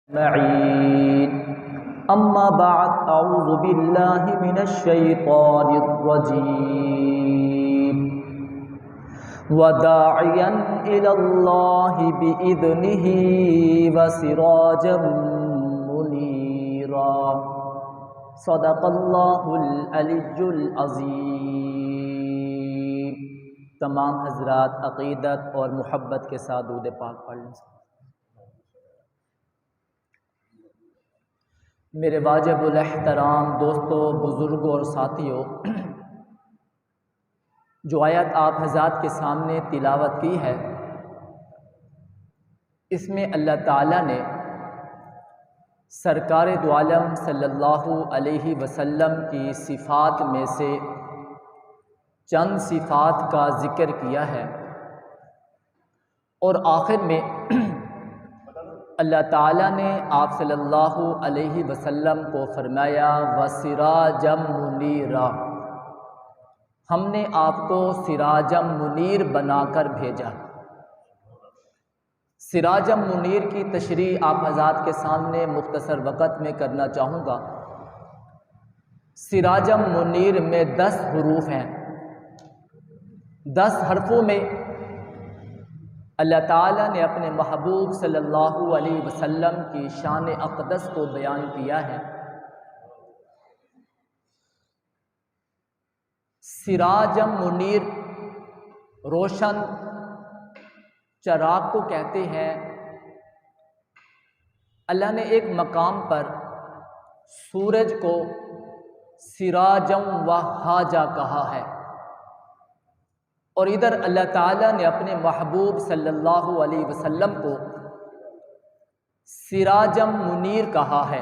معين أما بعد أعوذ بالله من الشيطان الرجيم وداعيا إلى الله بإذنه وسراجا منيرا صدق الله العلي العظيم۔ تمام حضرات عقیدت اور محبت کے ساتھ درود پاک پڑھ لیں۔ میرے واجب الاحترام دوستوں، بزرگوں اور ساتھیوں، جو آیت آپ حضرات کے سامنے تلاوت کی ہے، اس میں اللہ تعالیٰ نے سرکار دو عالم صلی اللہ علیہ وسلم کی صفات میں سے چند صفات کا ذکر کیا ہے، اور آخر میں اللہ تعالیٰ نے آپ صلی اللہ علیہ وسلم کو فرمایا وَسِرَاجًا مُنِيرًا، ہم نے آپ کو سراجم منیر بنا کر بھیجا۔ سراجم منیر کی تشریح آپ حضرات کے سامنے مختصر وقت میں کرنا چاہوں گا۔ سراجم منیر میں 10 حروف ہیں۔ 10 حرفوں میں اللہ تعالیٰ نے اپنے محبوب صلی اللہ علیہ وسلم کی شان اقدس کو بیان کیا ہے۔ سراجم منیر روشن چراغ کو کہتے ہیں۔ اللہ نے ایک مقام پر سورج کو سراجم وہاجا کہا ہے، اور ادھر اللہ تعالیٰ نے اپنے محبوب صلی اللہ علیہ وسلم کو سراجم منیر کہا ہے۔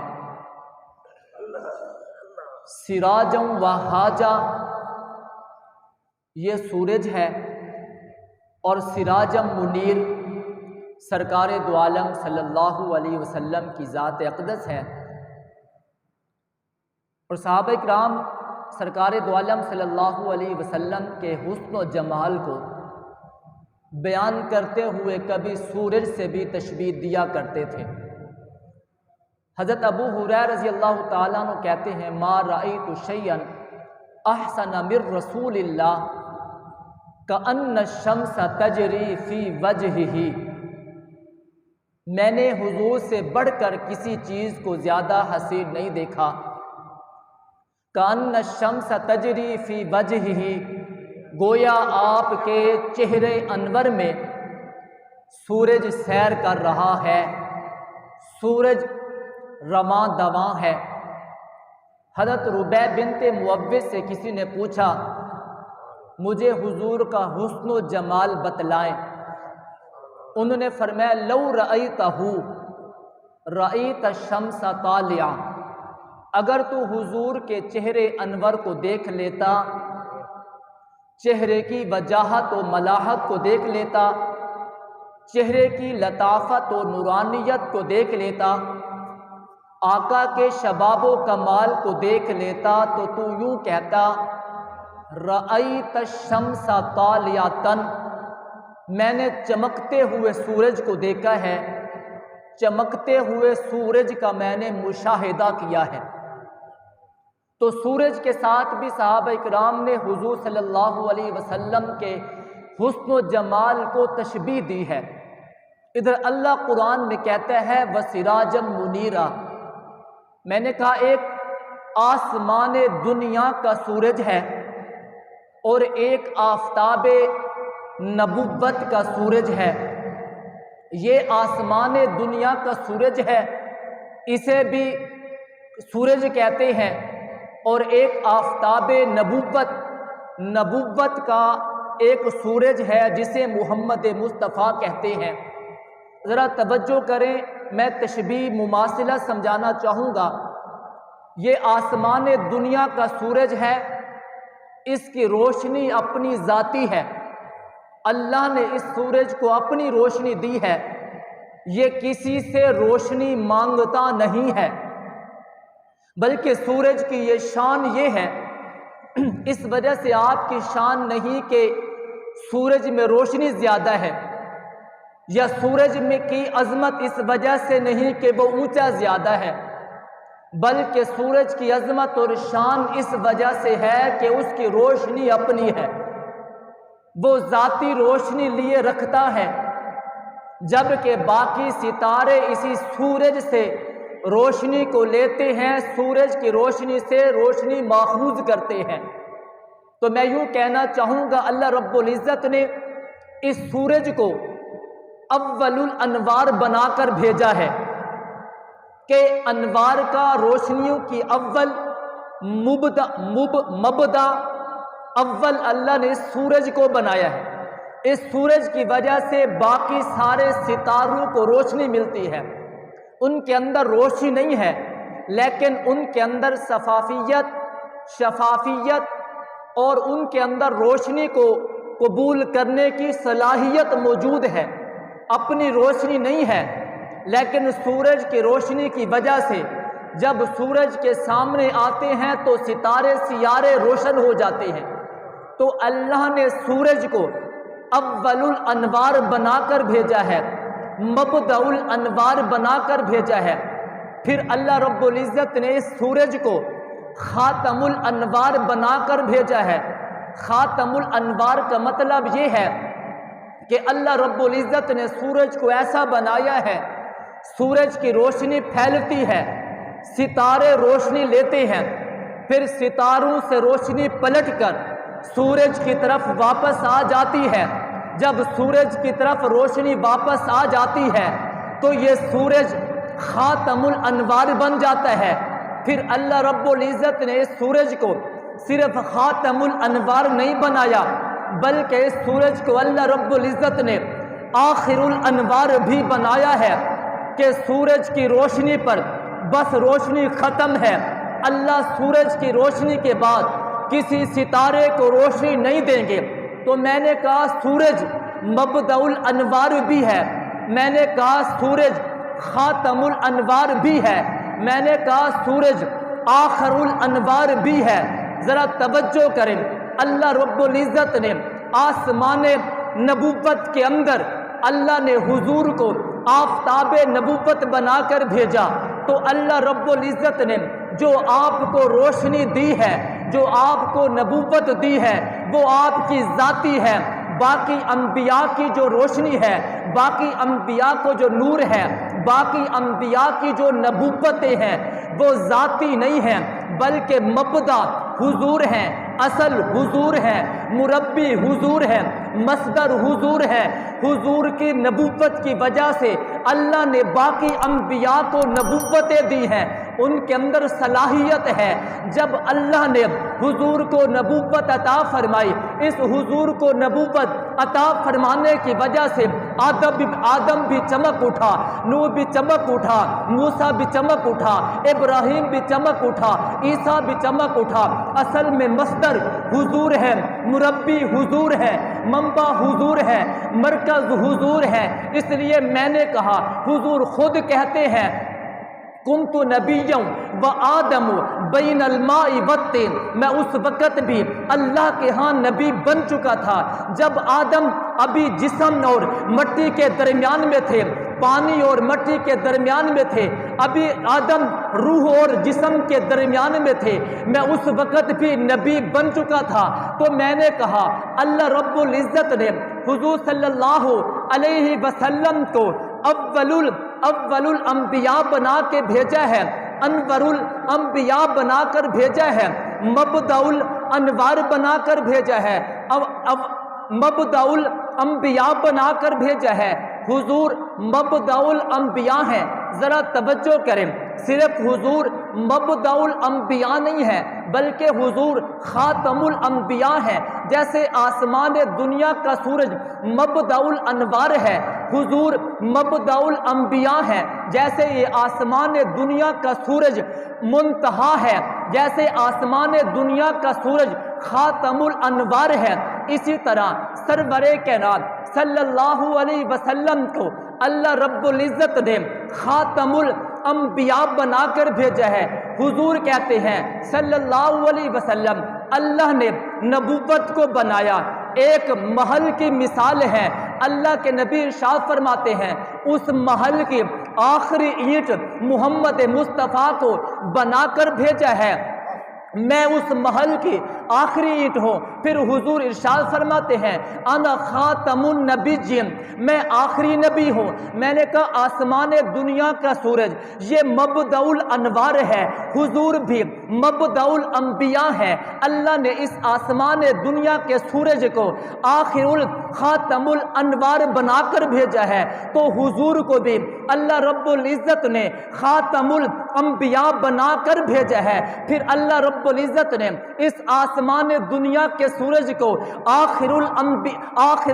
سراجم وہاجا یہ سورج ہے، اور سراجم منیر سرکار دو عالم صلی اللہ علیہ وسلم کی ذات اقدس ہے۔ اور صحابہ کرام سرکار دو عالم صلی اللہ علیہ وسلم کے حسن و جمال کو بیان کرتے ہوئے کبھی سورج سے بھی تشبیہ دیا کرتے تھے۔ حضرت ابو ہریرہ رضی اللہ تعالیٰ عنہ کہتے ہیں ما رأیت شیئا احسن من رسول اللہ کأن الشمس تجری فی وجہہ، میں نے حضور سے بڑھ کر کسی چیز کو زیادہ حسین نہیں دیکھا۔ کأن الشمس تجری فی وجہہ، گویا آپ کے چہرے انور میں سورج سیر کر رہا ہے، سورج رواں دواں ہے۔ حضرت ربیع بنت معوذ سے کسی نے پوچھا مجھے حضور کا حسن و جمال بتلائیں۔ انہوں نے فرمایا لو رأیتہ رأیت الشمس طالعا، اگر تو حضور کے چہرے انور کو دیکھ لیتا، چہرے کی وجاہت و ملاحت کو دیکھ لیتا، چہرے کی لطافت و نورانیت کو دیکھ لیتا، آقا کے شباب و کمال کو دیکھ لیتا، تو تو یوں کہتا رأیت الشمس طالعۃ، میں نے چمکتے ہوئے سورج کو دیکھا ہے، چمکتے ہوئے سورج کا میں نے مشاہدہ کیا ہے۔ تو سورج کے ساتھ بھی صحابہ کرام نے حضور صلی اللہ علیہ وسلم کے حسن و جمال کو تشبیہ دی ہے۔ ادھر اللہ قرآن میں کہتا ہے وَسِرَاجًا مُنِيرًا، میں نے کہا ایک آسمان دنیا کا سورج ہے اور ایک آفتاب نبوت کا سورج ہے۔ یہ آسمان دنیا کا سورج ہے، اسے بھی سورج کہتے ہیں، اور ایک آفتاب نبوت کا ایک سورج ہے جسے محمد مصطفیٰ کہتے ہیں۔ ذرا توجہ کریں، میں تشبیہ مماثلہ سمجھانا چاہوں گا۔ یہ آسمان دنیا کا سورج ہے، اس کی روشنی اپنی ذاتی ہے، اللہ نے اس سورج کو اپنی روشنی دی ہے، یہ کسی سے روشنی مانگتا نہیں ہے، بلکہ سورج کی یہ شان یہ ہے، اس وجہ سے آپ کی شان نہیں کہ سورج میں روشنی زیادہ ہے، یا سورج میں کی عظمت اس وجہ سے نہیں کہ وہ اونچا زیادہ ہے، بلکہ سورج کی عظمت اور شان اس وجہ سے ہے کہ اس کی روشنی اپنی ہے، وہ ذاتی روشنی لیے رکھتا ہے، جبکہ باقی ستارے اسی سورج سے روشنی کو لیتے ہیں، سورج کی روشنی سے روشنی ماخوذ کرتے ہیں۔ تو میں یوں کہنا چاہوں گا اللہ رب العزت نے اس سورج کو اول الانوار بنا کر بھیجا ہے کہ انوار کا، روشنیوں کی اول مبدا اول اللہ نے سورج کو بنایا ہے۔ اس سورج کی وجہ سے باقی سارے ستاروں کو روشنی ملتی ہے، ان کے اندر روشنی نہیں ہے لیکن ان کے اندر شفافیت اور ان کے اندر روشنی کو قبول کرنے کی صلاحیت موجود ہے۔ اپنی روشنی نہیں ہے لیکن سورج کی روشنی کی وجہ سے جب سورج کے سامنے آتے ہیں تو ستارے سیارے روشن ہو جاتے ہیں۔ تو اللہ نے سورج کو اول الانوار بنا کر بھیجا ہے، مبدأ الانوار بنا کر بھیجا ہے۔ پھر اللہ رب العزت نے اس سورج کو خاتم الانوار بنا کر بھیجا ہے۔ خاتم الانوار کا مطلب یہ ہے کہ اللہ رب العزت نے سورج کو ایسا بنایا ہے، سورج کی روشنی پھیلتی ہے، ستارے روشنی لیتے ہیں، پھر ستاروں سے روشنی پلٹ کر سورج کی طرف واپس آ جاتی ہے۔ جب سورج کی طرف روشنی واپس آ جاتی ہے تو یہ سورج خاتم الانوار بن جاتا ہے۔ پھر اللہ رب العزت نے اس سورج کو صرف خاتم الانوار نہیں بنایا بلکہ اس سورج کو اللہ رب العزت نے آخر الانوار بھی بنایا ہے کہ سورج کی روشنی پر بس روشنی ختم ہے، اللہ سورج کی روشنی کے بعد کسی ستارے کو روشنی نہیں دیں گے۔ تو میں نے کہا سورج مبدأ الانوار بھی ہے، میں نے کہا سورج خاتم الانوار بھی ہے، میں نے کہا سورج آخر الانوار بھی ہے۔ ذرا توجہ کریں، اللہ رب العزت نے آسمان نبوت کے اندر اللہ نے حضور کو آفتاب نبوت بنا کر بھیجا۔ تو اللہ رب العزت نے جو آپ کو روشنی دی ہے، جو آپ کو نبوت دی ہے، وہ آپ کی ذاتی ہے۔ باقی انبیاء کی جو روشنی ہے، باقی انبیاء کو جو نور ہے، باقی انبیاء کی جو نبوتیں ہیں وہ ذاتی نہیں ہیں بلکہ مبدا حضور ہیں، اصل حضور ہے، مربی حضور ہے، مصدر حضور ہے۔ حضور کی نبوت کی وجہ سے اللہ نے باقی انبیاء کو نبوتیں دی ہیں، ان کے اندر صلاحیت ہے۔ جب اللہ نے حضور کو نبوت عطا فرمائی، اس حضور کو نبوت عطا فرمانے کی وجہ سے آدم بھی چمک اٹھا، نوح بھی چمک اٹھا، موسیٰ بھی چمک اٹھا، ابراہیم بھی چمک اٹھا، عیسیٰ بھی چمک اٹھا۔ اصل میں مصدر حضور ہے، مربی حضور ہے، منبع حضور ہے، مرکز حضور ہے۔ اس لیے میں نے کہا حضور خود کہتے ہیں کنت نبیًا و آدم بین الماء والطین، میں اس وقت بھی اللہ کے ہاں نبی بن چکا تھا جب آدم ابھی جسم اور مٹی کے درمیان میں تھے، پانی اور مٹی کے درمیان میں تھے، ابھی آدم روح اور جسم کے درمیان میں تھے، میں اس وقت بھی نبی بن چکا تھا۔ تو میں نے کہا اللہ رب العزت نے حضور صلی اللہ علیہ وسلم کو اول الانبیاء بنا کے بھیجا ہے، انور الانبیاء بنا کر بھیجا ہے، مبدأ الانوار بنا کر بھیجا ہے، مبدأ الانبیاء بنا کر بھیجا ہے۔ حضور مبدأ الانبیاء ہیں۔ ذرا توجہ کریں، صرف حضور مبدأ الانبیاء نہیں ہے بلکہ حضور خاتم الانبیاء ہے۔ جیسے آسمان دنیا کا سورج مبدأ الانوار ہے، حضور مبدأ الانبیاء ہے۔ جیسے یہ آسمان دنیا کا سورج منتہا ہے، جیسے آسمان دنیا کا سورج خاتم الانوار ہے، اسی طرح سرور کائنات صلی اللہ علیہ وسلم کو اللہ رب العزت نے خاتم الانبیاء بنا کر بھیجا ہے۔ حضور کہتے ہیں صلی اللہ علیہ وسلم اللہ نے نبوت کو بنایا، ایک محل کی مثال ہے، اللہ کے نبی ارشاد فرماتے ہیں اس محل کی آخری اینٹ محمد مصطفیٰ کو بنا کر بھیجا ہے، میں اس محل کی آخری اینٹ ہوں۔ پھر حضور ارشاد فرماتے ہیں انا خاتم النبیین، میں آخری نبی ہوں۔ میں نے کہا آسمان دنیا کا سورج یہ مبدأ الانوار ہے، حضور بھی مبدأ الانبیاء ہے۔ اللہ نے اس آسمان دنیا کے سورج کو آخر خاتم الانوار بنا کر بھیجا ہے، تو حضور کو بھی اللہ رب العزت نے خاتم الانبیاء بنا کر بھیجا ہے۔ پھر اللہ رب العزت نے اس آسمان دنیا کے سورج کو آخر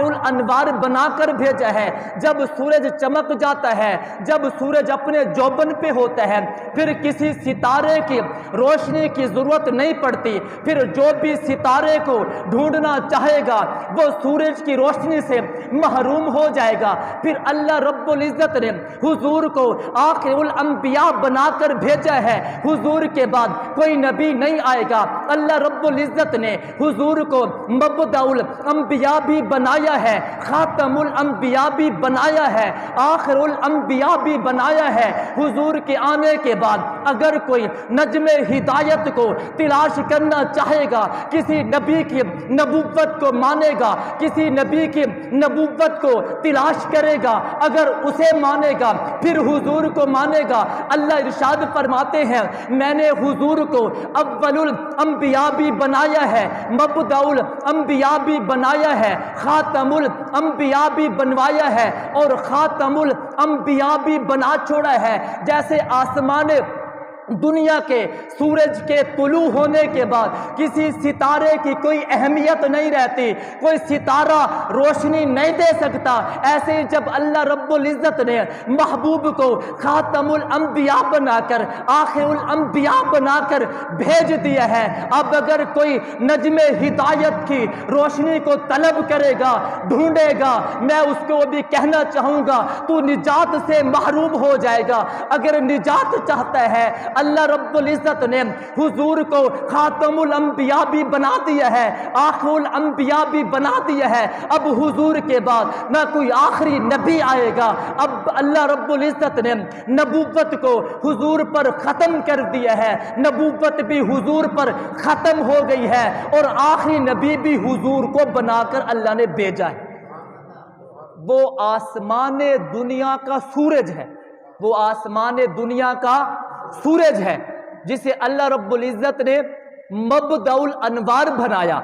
الانوار بنا کر بھیجا ہے۔ جب سورج چمک جاتا ہے، جب سورج اپنے جوبن پہ ہوتا ہے، پھر کسی ستارے کی روشنی کی ضرورت نہیں پڑتی، پھر جو بھی ستارے کو ڈھونڈنا چاہے گا وہ سورج کی روشنی سے محروم ہو جائے گا۔ پھر اللہ رب العزت نے حضور کو آخر الانبیاء بنا کر بھیجا ہے، حضور کے بعد کوئی نبی نہیں آئے گا۔ اللہ رب العزت نے حضور کو مبدأ الانبیاء بھی بنایا ہے، خاتم الانبیاء بھی بنایا ہے، آخر الانبیاء بھی بنایا ہے۔ حضور کے آنے کے بعد اگر کوئی نجم ہدایت کو تلاش کرنا چاہے گا، کسی نبی کی نبوت کو مانے گا، کسی نبی کی نبوت کو تلاش کرے گا، اگر اسے مانے گا پھر حضور کو مانے گا۔ اللہ ارشاد فرماتے ہیں میں نے حضور کو اول الانبیاء بھی بنایا ہے، مبدأ الانبیاء بھی بنایا ہے، خاتم الانبیاء بھی بنوایا ہے، اور خاتم الانبیاء بھی بنا چھوڑا ہے۔ جیسے آسمان دنیا کے سورج کے طلوع ہونے کے بعد کسی ستارے کی کوئی اہمیت نہیں رہتی، کوئی ستارہ روشنی نہیں دے سکتا، ایسے ہی جب اللہ رب العزت نے محبوب کو خاتم الانبیاء بنا کر آخر الانبیاء بنا کر بھیج دیا ہے، اب اگر کوئی نجم ہدایت کی روشنی کو طلب کرے گا، ڈھونڈے گا، میں اس کو بھی کہنا چاہوں گا تو نجات سے محروم ہو جائے گا۔ اگر نجات چاہتا ہے، اللہ رب العزت نے حضور کو خاتم الانبیاء بھی بنا دیا ہے، آخر الانبیاء بھی بنا دیا ہے۔ اب حضور کے بعد نہ کوئی آخری نبی آئے گا، اب اللہ رب العزت نے نبوت کو حضور پر ختم کر دیا ہے، نبوت بھی حضور پر ختم ہو گئی ہے، اور آخری نبی بھی حضور کو بنا کر اللہ نے بھیجا ہے۔ وہ آسمان دنیا کا سورج ہے، وہ آسمان دنیا کا سورج ہے جسے اللہ رب العزت نے مبدأ الانوار بنایا۔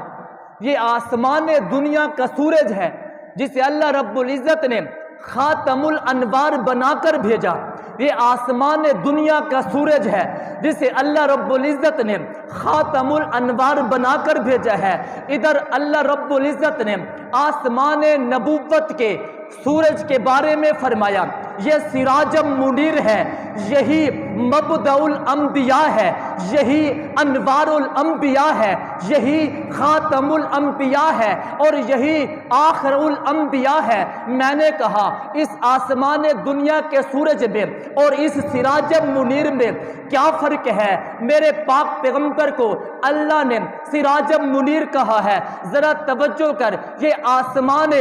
یہ آسمان دنیا کا سورج ہے جسے اللہ رب العزت نے خاتم الانوار بنا کر بھیجا۔ یہ آسمان دنیا کا سورج ہے جسے اللہ رب العزت نے خاتم الانوار بنا کر بھیجا ہے۔ ادھر اللہ رب العزت نے آسمان نبوت کے سورج کے بارے میں فرمایا یہ سراج منیر ہے، یہی مبدأ الانبیاء ہے، یہی انوار الانبیاء ہے، یہی خاتم الانبیاء ہے، اور یہی آخر الانبیاء ہے۔ میں نے کہا اس آسمان دنیا کے سورج میں اور اس سراج منیر میں کیا فرق ہے؟ میرے پاک پیغمبر کو اللہ نے سراج منیر کہا ہے، ذرا توجہ کر، یہ آسمان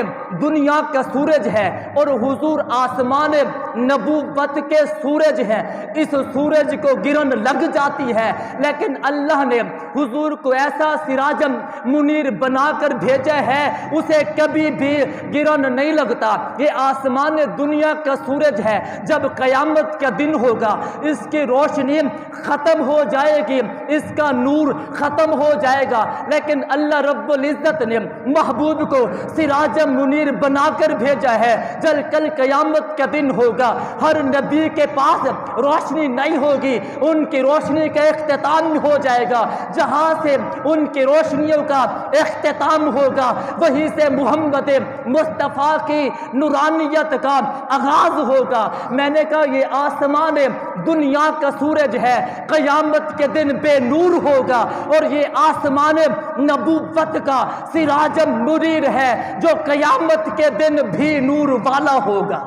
دنیا کا سورج ہے اور حضور آسمان نبوت کے سورج ہیں۔ اس سورج کو گرن لگ جاتی ہے، لیکن اللہ نے حضور کو ایسا سراج منیر بنا کر بھیجا ہے اسے کبھی بھی گرن نہیں لگتا۔ یہ آسمان دنیا کا سورج ہے، جب قیامت کا دن ہوگا اس کی روشنی ختم ہو جائے گی، اس کا نور ختم ہو جائے گا، لیکن اللہ رب العزت نے محبوب کو سراج منیر بنا کر بھیجا ہے۔ جب کل قیامت کا دن ہوگا ہر نبی کے پاس روشنی نہیں ہوگی، ان کی روشنی کا اختتام ہو جائے گا، جہاں سے ان کی روشنیوں کا اختتام ہوگا وہیں سے محمد مصطفیٰ کی نورانیت کا آغاز ہوگا۔ میں نے کہا یہ آسمان دنیا کا سورج ہے، قیامت کے دن بے نور ہوگا، اور یہ آسمان نبوت کا سراج منیر ہے جو قیامت کے دن بھی نور والا ہوگا۔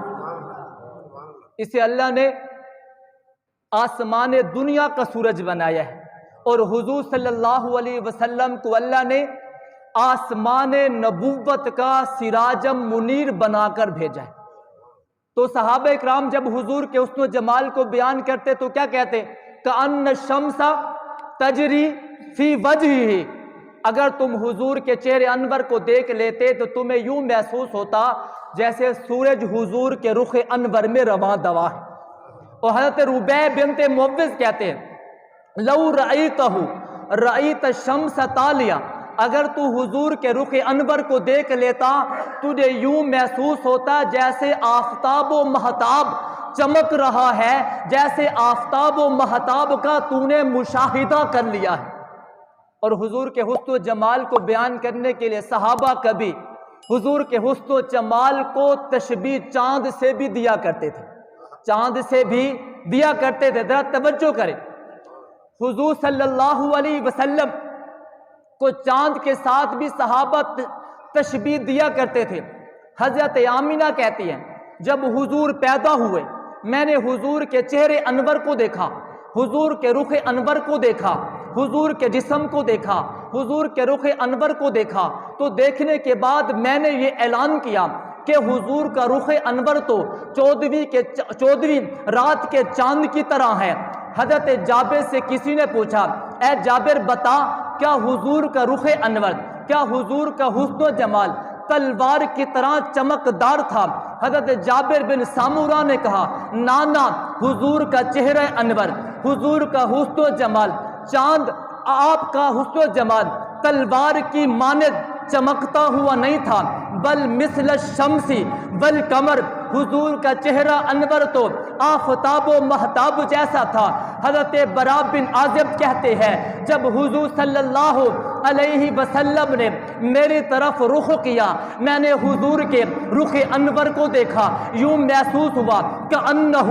اسے اللہ نے آسمان دنیا کا سورج بنایا ہے، اور حضور صلی اللہ علیہ وسلم کو اللہ نے آسمان نبوت کا سراجم منیر بنا کر بھیجا ہے۔ تو صحابہ اکرام جب حضور کے حسن و جمال کو بیان کرتے تو کیا کہتے؟ کأن الشمس تجری فی وجہہ، اگر تم حضور کے چہرے انور کو دیکھ لیتے تو تمہیں یوں محسوس ہوتا جیسے سورج حضور کے رخ انور میں رواں دوا ہے۔ اور حضرت ربیع بنت معوذ کہتے ہیں لو رأیتہ رأیت الشمس طالیہ، اگر تو حضور کے رخ انور کو دیکھ لیتا تجھے یوں محسوس ہوتا جیسے آفتاب و مہتاب چمک رہا ہے، جیسے آفتاب و مہتاب کا تو نے مشاہدہ کر لیا ہے۔ اور حضور کے حسن و جمال کو بیان کرنے کے لیے صحابہ کبھی حضور کے حسن و جمال کو تشبیہ چاند سے بھی دیا کرتے تھے، چاند سے بھی دیا کرتے تھے۔ ذرا توجہ کریں، حضور صلی اللہ علیہ وسلم کو چاند کے ساتھ بھی صحابہ تشبیہ دیا کرتے تھے۔ حضرت آمینہ کہتی ہیں جب حضور پیدا ہوئے میں نے حضور کے چہرے انور کو دیکھا، حضور کے رخ انور کو دیکھا، حضور کے جسم کو دیکھا، حضور کے رخ انور کو دیکھا، تو دیکھنے کے بعد میں نے یہ اعلان کیا کہ حضور کا رخ انور تو 14ویں رات کے چاند کی طرح ہے۔ حضرت جابر سے کسی نے پوچھا اے جابر بتا کیا حضور کا رخ انور، کیا حضور کا حسن و جمال تلوار کی طرح چمکدار تھا؟ حضرت جابر بن سامورہ نے کہا نانا، حضور کا چہرہ انور، حضور کا حسن و جمال چاند، آپ کا حسن و جمال تلوار کی مانند چمکتا ہوا نہیں تھا، بل مثل الشمس والقمر، حضور کا چہرہ انور تو آفتاب و مہتاب جیسا تھا۔ حضرت براء بن عازب کہتے ہیں جب حضور صلی اللہ علیہ وسلم نے میری طرف رخ کیا میں نے حضور کے رخ انور کو دیکھا، یوں محسوس ہوا کہ انہ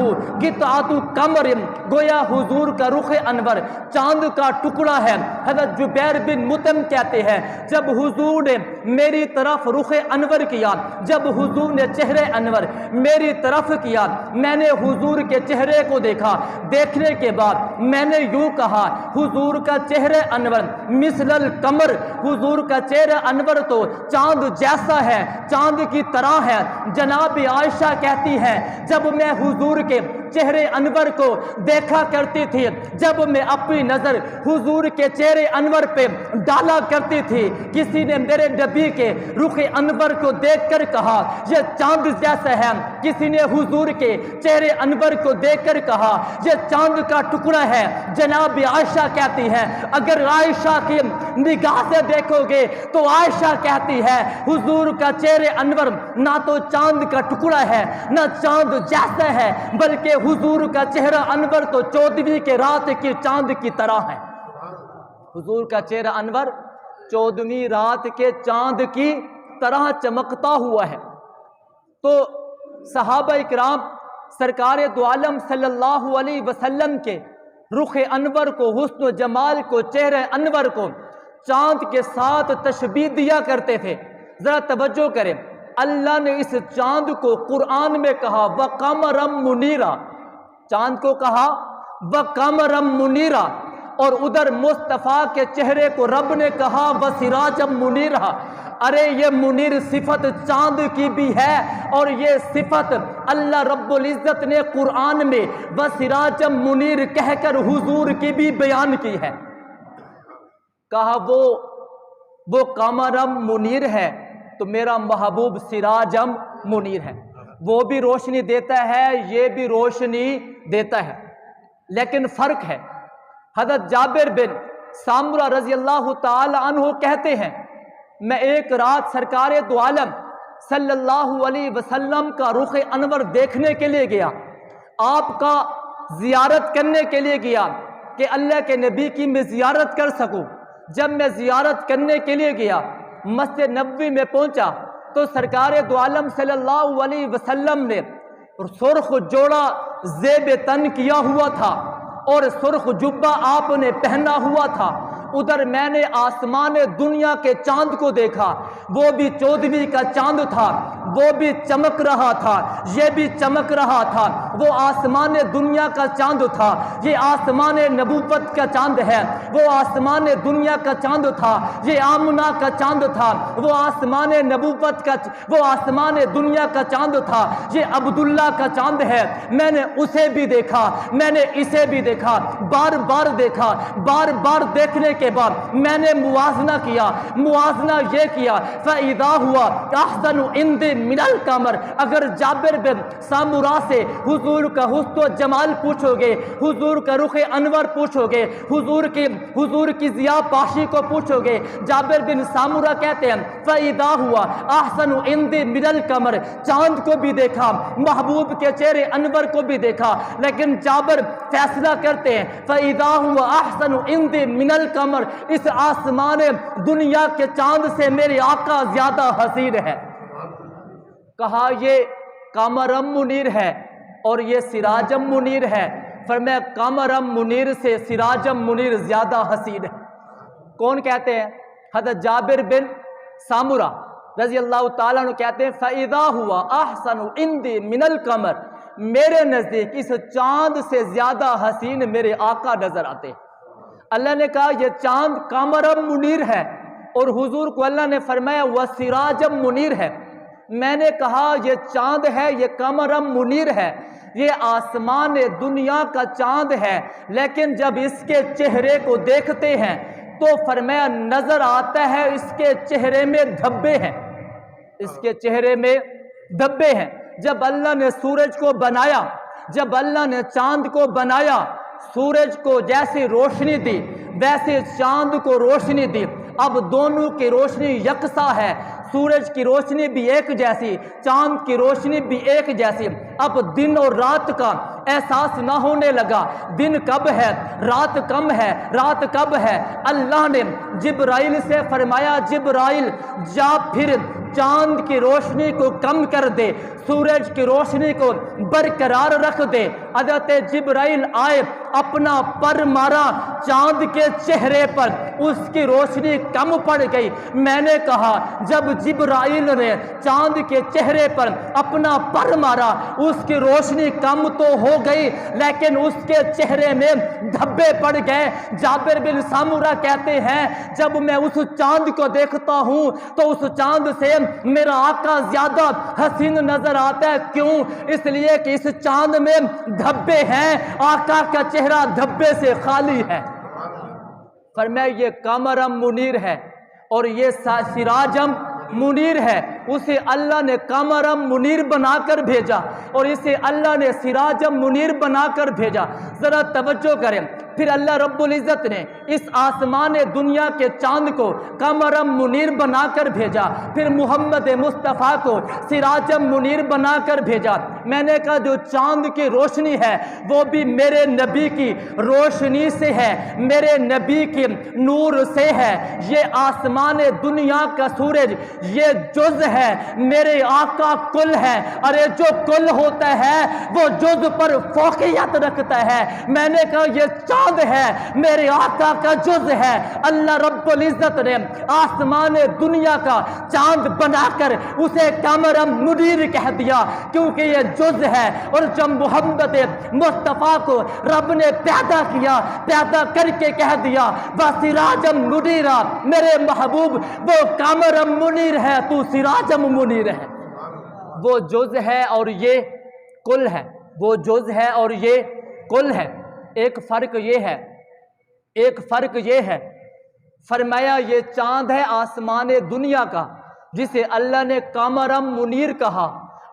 قطعۃ قمر، گویا حضور کا رخ انور چاند کا ٹکڑا ہے۔ حضرت جبیر بن مطعم کہتے ہیں جب حضور نے میری طرف رخ انور کیا، جب حضور نے چہرے انور میری طرف کیا میں نے حضور کے چہرے کو دیکھا، دیکھنے کے بعد میں نے یوں کہا حضور کا چہرہ انور مثل القمر، حضور کا چہرہ انور تو چاند جیسا ہے، چاند کی طرح ہے۔ جناب عائشہ کہتی ہے جب میں حضور کے چہرے انور کو دیکھا کرتی تھی، جب میں اپنی نظر حضور کے چہرے انور پہ ڈالا کرتی تھی، کسی نے میرے نبی کے رخ انور کو دیکھ کر کہا یہ چاند جیسا ہے، کسی نے حضور کے چہرے انور کو دیکھ کر کہا یہ چاند کا ٹکڑا ہے۔ جناب عائشہ کہتی ہے اگر عائشہ کی نگاہ سے دیکھو گے تو عائشہ کہتی ہے حضور کا چہرے انور نہ تو چاند کا ٹکڑا ہے نہ چاند جیسا ہے، بلکہ حضور کا چہرہ انور تو 14ویں کے رات کی چاند کی طرح ہے۔ حضور کا چہرہ انور 14ویں رات کے چاند کی طرح چمکتا ہوا ہے۔ تو صحابہ اکرام سرکار دو عالم صلی اللہ علیہ وسلم کے رخ انور کو، حسن و جمال کو، چہرہ انور کو چاند کے ساتھ تشبیہ دیا کرتے تھے۔ ذرا توجہ کریں، اللہ نے اس چاند کو قرآن میں کہا وَقَمَرًا مُنِيرًا، چاند کو کہا وَقَمَرًا مُنِيرًا، اور ادھر مصطفیٰ کے چہرے کو رب نے کہا وَسِرَاجًا مُنِيرًا۔ ارے یہ منیر صفت چاند کی بھی ہے، اور یہ صفت اللہ رب العزت نے قرآن میں وَسِرَاجًا مُنِيرًا کہہ کر حضور کی بھی بیان کی ہے۔ کہا وہ قمرم منیر ہے تو میرا محبوب سراجم منیر ہے، وہ بھی روشنی دیتا ہے یہ بھی روشنی دیتا ہے، لیکن فرق ہے۔ حضرت جابر بن سامورہ رضی اللہ تعالی عنہ کہتے ہیں میں ایک رات سرکار دو عالم صلی اللہ علیہ وسلم کا رخ انور دیکھنے کے لیے گیا، آپ کا زیارت کرنے کے لیے گیا کہ اللہ کے نبی کی میں زیارت کر سکوں۔ جب میں زیارت کرنے کے لیے گیا مسجد نبوی میں پہنچا تو سرکار دو عالم صلی اللہ علیہ وسلم نے سرخ جوڑا زیب تن کیا ہوا تھا اور سرخ جبہ آپ نے پہنا ہوا تھا۔ ادھر میں نے آسمان دنیا کے چاند کو دیکھا، وہ بھی 14ویں کا چاند تھا، وہ بھی چمک رہا تھا، یہ بھی چمک رہا تھا۔ وہ آسمان دنیا کا چاند تھا، یہ آسمان نبوت کا چاند ہے۔ وہ آسمان دنیا کا چاند تھا، یہ آمنہ کا چاند تھا۔ وہ آسمان نبوت کا، وہ آسمان دنیا کا چاند تھا، یہ عبداللہ کا چاند ہے۔ میں نے اسے بھی دیکھا، میں نے اسے بھی دیکھا، بار بار دیکھا۔ بار بار دیکھنے کے بعد میں نے موازنہ کیا، موازنہ یہ کیا، فَإِذَا هُوَ أَحْسَنُ عِنْدِي مِنَ الْقَمَرِ۔ اگر جابر بن سامورا سے حضور کا حسن و جمال پوچھو گے، حضور کا رخ انور پوچھو گے، حضور کی ضیاء پاشی کو پوچھو گے، جابر بن سامورا کہتے ہیں فَإِذَا هُوَ أَحْسَنُ عِنْدِي مِنَ الْقَمَرِ۔ چاند کو بھی دیکھا، محبوب کے چہرے انور کو بھی دیکھا، لیکن جابر فیصلہ کرتے ہیں فَإِذَا هُوَ أَحْسَنُ عِنْدِي مِنَ الْقَمَرِ، اس آسمان دنیا کے چاند سے میرے آقا زیادہ حسین ہے۔ کہا یہ قمرم منیر ہے اور یہ سراجم منیر ہے۔ فرمایا قمرم منیر سے سراجم منیر زیادہ حسین ہے۔ کون کہتے ہیں؟ حضرت جابر بن سامورا رضی اللہ تعالیٰ عنہ کہتے ہیں فَإِذَا هُوَ أَحْسَنُ عِنْدِي مِنَ الْقَمَرِ، میرے نزدیک اس چاند سے زیادہ حسین میرے آقا نظر آتے ہیں۔ اللہ نے کہا یہ چاند قمرم منیر ہے، اور حضور کو اللہ نے فرمایا وَسِرَاجًا منیر ہے۔ میں نے کہا یہ چاند ہے، یہ قمرم منیر ہے، یہ آسمان دنیا کا چاند ہے، لیکن جب اس کے چہرے کو دیکھتے ہیں تو فرمایا نظر آتا ہے اس کے چہرے میں دھبے ہیں، اس کے چہرے میں دھبے ہیں۔ جب اللہ نے سورج کو بنایا، جب اللہ نے چاند کو بنایا، سورج کو جیسی روشنی دی ویسے چاند کو روشنی دی۔ اب دونوں کی روشنی یکساں ہے، سورج کی روشنی بھی ایک جیسی، چاند کی روشنی بھی ایک جیسی۔ اب دن اور رات کا احساس نہ ہونے لگا، دن کب ہے، رات کم ہے، رات کب ہے۔ اللہ نے جبرائیل سے فرمایا جبرائیل جا پھر چاند کی روشنی کو کم کر دے، سورج کی روشنی کو برقرار رکھ دے۔ حضرت جبرائیل آئے، اپنا پر مارا چاند کے چہرے پر، اس کی روشنی کم پڑ گئی۔ میں نے کہا جب جبرائیل نے چاند کے چہرے پر اپنا پر مارا، اس کی روشنی کم تو ہو گئی لیکن اس کے چہرے میں دھبے پڑ گئے۔ جابر بن سامورا کہتے ہیں جب میں اس چاند کو دیکھتا ہوں تو اس چاند سے میرا آقا زیادہ حسین نظر آتا ہے۔ کیوں؟ اس لیے کہ اس چاند میں دھبے ہیں، آقا کا چہرہ دھبے سے خالی ہے۔ فرمایا یہ قمرم منیر ہے اور یہ سراجم منیر ہے۔ اسے اللہ نے قمرم منیر بنا کر بھیجا اور اسے اللہ نے سراجم منیر بنا کر بھیجا۔ ذرا توجہ کریں، پھر اللہ رب العزت نے اس آسمان دنیا کے چاند کو قمرم منیر بنا کر بھیجا، پھر محمد مصطفیٰ کو سراجم منیر بنا کر بھیجا۔ میں نے کہا جو چاند کی روشنی ہے وہ بھی میرے نبی کی روشنی سے ہے، میرے نبی کے نور سے ہے۔ یہ آسمان دنیا کا سورج یہ جز ہے، میرے آقا کل ہے، ارے جو کل ہوتا ہے وہ جز پر فوقیت رکھتا ہے۔ میں نے کہا یہ چاند ہے، میرے آقا کا جز ہے۔ اللہ رب العزت نے آسمان دنیا کا چاند بنا کر اسے قمرم منیر کہہ دیا کیونکہ یہ جز ہے، اور جب محمد مصطفیٰ کو رب نے پیدا کیا، پیدا کر کے کہہ دیا وَسِرَاجًا مُنِيرًا، میرے محبوب وہ قمرم منیر ہے، تو سراجم منیر ہے۔ وہ جز ہے اور یہ کل ہے، وہ جز ہے اور یہ کل ہے۔ ایک فرق یہ ہے، ایک فرق یہ ہے، فرمایا یہ چاند ہے آسمان دنیا کا جسے اللہ نے قمرم منیر کہا،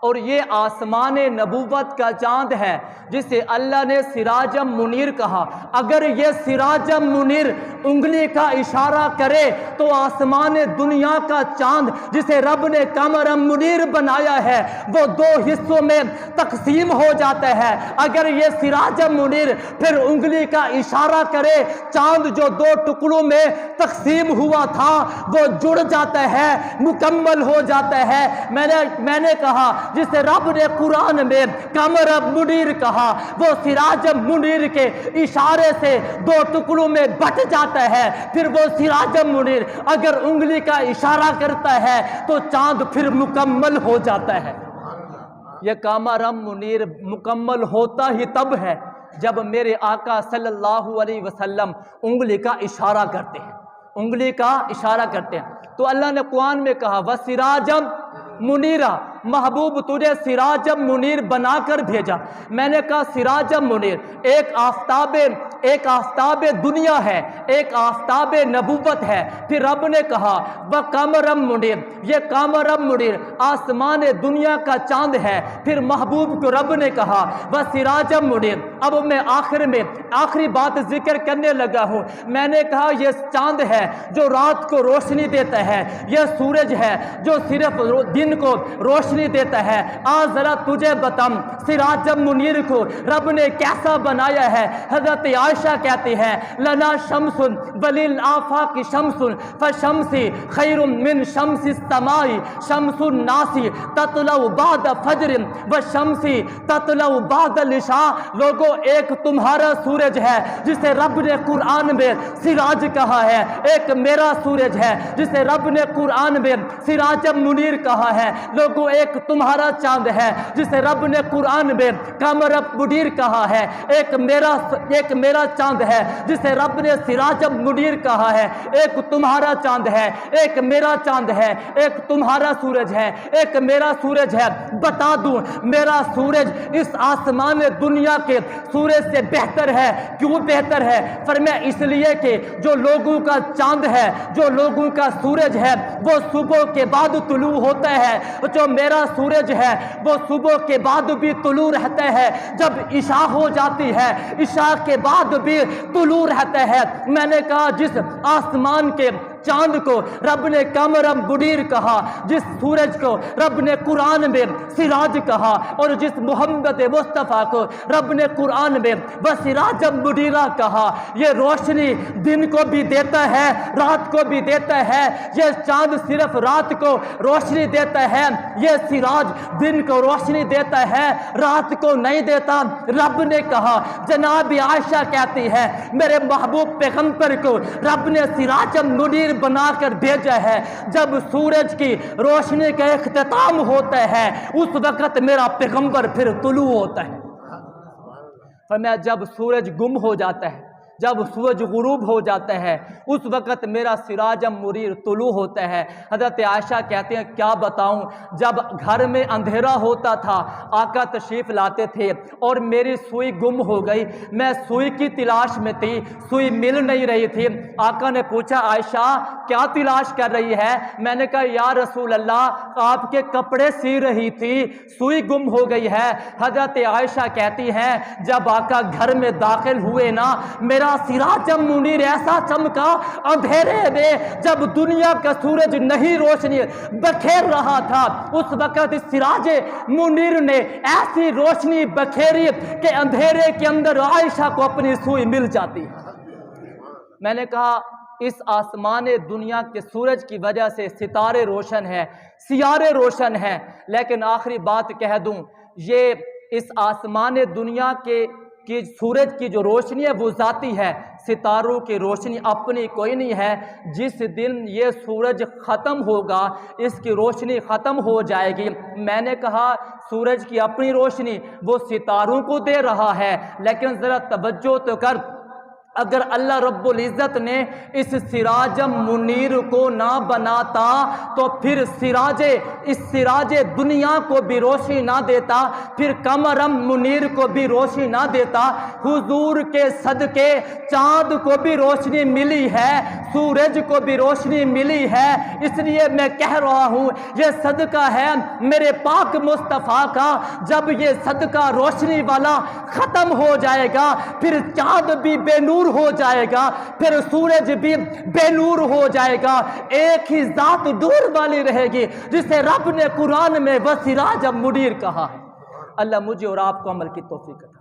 اور یہ آسمان نبوت کا چاند ہے جسے اللہ نے سراجم منیر کہا۔ اگر یہ سراجم منیر انگلی کا اشارہ کرے تو آسمان دنیا کا چاند جسے رب نے قمرم منیر بنایا ہے وہ دو حصوں میں تقسیم ہو جاتا ہے۔ اگر یہ سراجم منیر پھر انگلی کا اشارہ کرے، چاند جو دو ٹکڑوں میں تقسیم ہوا تھا وہ جڑ جاتا ہے، مکمل ہو جاتا ہے۔ میں نے کہا جسے رب نے قرآن میں قمر منیر کہا، وہ سراج منیر کے اشارے سے دو ٹکڑوں میں بٹ جاتا ہے، پھر وہ سراج منیر اگر انگلی کا اشارہ کرتا ہے تو چاند پھر مکمل ہو جاتا ہے۔ یہ قمر منیر مکمل ہوتا ہی تب ہے جب میرے آقا صلی اللہ علیہ وسلم انگلی کا اشارہ کرتے ہیں، انگلی کا اشارہ کرتے ہیں۔ تو اللہ نے قرآن میں کہا وَسِرَاجًا منیرا، محبوب تجھے سراج منیر بنا کر بھیجا۔ میں نے کہا سراج منیر ایک آفتاب دنیا ہے، ایک آفتاب نبوت ہے۔ پھر رب نے کہا وَقَمَرًا منیر، یہ قمر منیر آسمان دنیا کا چاند ہے۔ پھر محبوب کو رب نے کہا وَسِرَاجً منیر۔ اب میں آخری بات ذکر کرنے لگا ہوں۔ میں نے کہا یہ چاند ہے جو رات کو روشنی دیتا ہے، یہ سورج ہے جو صرف دن کو روشنی دیتا ہے۔ آج ذرا تجھے بتاؤں سراج منیر کو رب نے کیسا بنایا ہے۔ حضرت عائشہ کہتی ہے لنا شمس وللآفاق شمس فشمسی خیر من شمس السماء شمس الناس تطلع بعد فجر وشمسی تطلع بعد العشاء۔ لوگوں ایک تمہارا سورج ہے جسے رب نے قرآن میں سراج کہا ہے، ایک میرا سورج ہے جسے رب نے قرآن میں سراج منیر کہا ہے۔ لوگوں ایک تمہارا چاند ہے جسے رب نے قرآن میں قمر منیر کہا ہے، ایک میرا چاند ہے جسے رب نے سراج منیر کہا ہے۔ ایک تمہارا چاند ہے، ایک میرا چاند ہے، ایک تمہارا سورج ہے، ایک میرا سورج ہے۔ بتا دوں میرا سورج اس آسمان دنیا کے سورج سے بہتر ہے۔ کیوں بہتر ہے؟ فرمایا اس لیے کہ جو لوگوں کا چاند ہے، جو لوگوں کا سورج ہے وہ صبح کے بعد طلوع ہوتا ہے، جو میرا سورج ہے وہ صبح کے بعد بھی طلوع رہتا ہے، جب عشاء ہو جاتی ہے عشاء کے بعد بھی طلوع رہتا ہے۔ میں نے کہا جس آسمان کے چاند کو رب نے قمر منیر کہا، جس سورج کو رب نے قرآن میں سراج کہا، اور جس محمد مصطفیٰ کو رب نے قرآن میں وسراج منیرا کہا، یہ روشنی دن کو بھی دیتا ہے رات کو بھی دیتا ہے۔ یہ چاند صرف رات کو روشنی دیتا ہے، یہ سراج دن کو روشنی دیتا ہے رات کو نہیں دیتا۔ رب نے کہا، جناب عائشہ کہتی ہے میرے محبوب پیغمبر کو رب نے سراج منیر بنا کر بھیجا ہے، جب سورج کی روشنی کا اختتام ہوتا ہے اس وقت میرا پیغمبر پھر طلوع ہوتا ہے۔ فرمایا جب سورج گم ہو جاتا ہے، جب سورج غروب ہو جاتا ہے اس وقت میرا سراج منیر طلوع ہوتا ہے۔ حضرت عائشہ کہتے ہیں کیا بتاؤں، جب گھر میں اندھیرا ہوتا تھا آقا تشریف لاتے تھے اور میری سوئی گم ہو گئی، میں سوئی کی تلاش میں تھی، سوئی مل نہیں رہی تھی۔ آقا نے پوچھا عائشہ کیا تلاش کر رہی ہے؟ میں نے کہا یا رسول اللہ آپ کے کپڑے سی رہی تھی، سوئی گم ہو گئی ہے۔ حضرت عائشہ کہتی ہیں جب آقا گھر میں داخل ہوئے نا میرا سراج منیر ایسا چمکا اندھیرے میں، جب دنیا کا سورج نہیں روشنی بکھیر رہا تھا اس وقت سراج منیر نے ایسی روشنی بکھیری کہ اندھیرے کے اندر عائشہ کو اپنی سوئی مل جاتی۔ میں نے کہا اس آسمان دنیا کے سورج کی وجہ سے ستارے روشن ہیں، سیارے روشن ہیں، لیکن آخری بات کہہ دوں یہ اس آسمان دنیا کی سورج کی جو روشنی ہے وہ ذاتی ہے، ستاروں کی روشنی اپنی کوئی نہیں ہے۔ جس دن یہ سورج ختم ہوگا اس کی روشنی ختم ہو جائے گی۔ میں نے کہا سورج کی اپنی روشنی وہ ستاروں کو دے رہا ہے، لیکن ذرا توجہ تو کر، اگر اللہ رب العزت نے اس سراج منیر کو نہ بناتا تو پھر اس سراج دنیا کو بھی روشنی نہ دیتا، پھر قمر منیر کو بھی روشنی نہ دیتا۔ حضور کے صدقے چاند کو بھی روشنی ملی ہے، سورج کو بھی روشنی ملی ہے، اس لیے میں کہہ رہا ہوں یہ صدقہ ہے میرے پاک مصطفیٰ کا۔ جب یہ صدقہ روشنی والا ختم ہو جائے گا پھر چاند بھی بے نور ہو جائے گا، پھر سورج بھی بے نور ہو جائے گا، ایک ہی ذات نور والی رہے گی جسے رب نے قرآن میں وسراج منیر کہا ہے۔ اللہ مجھے اور آپ کو عمل کی توفیق عطا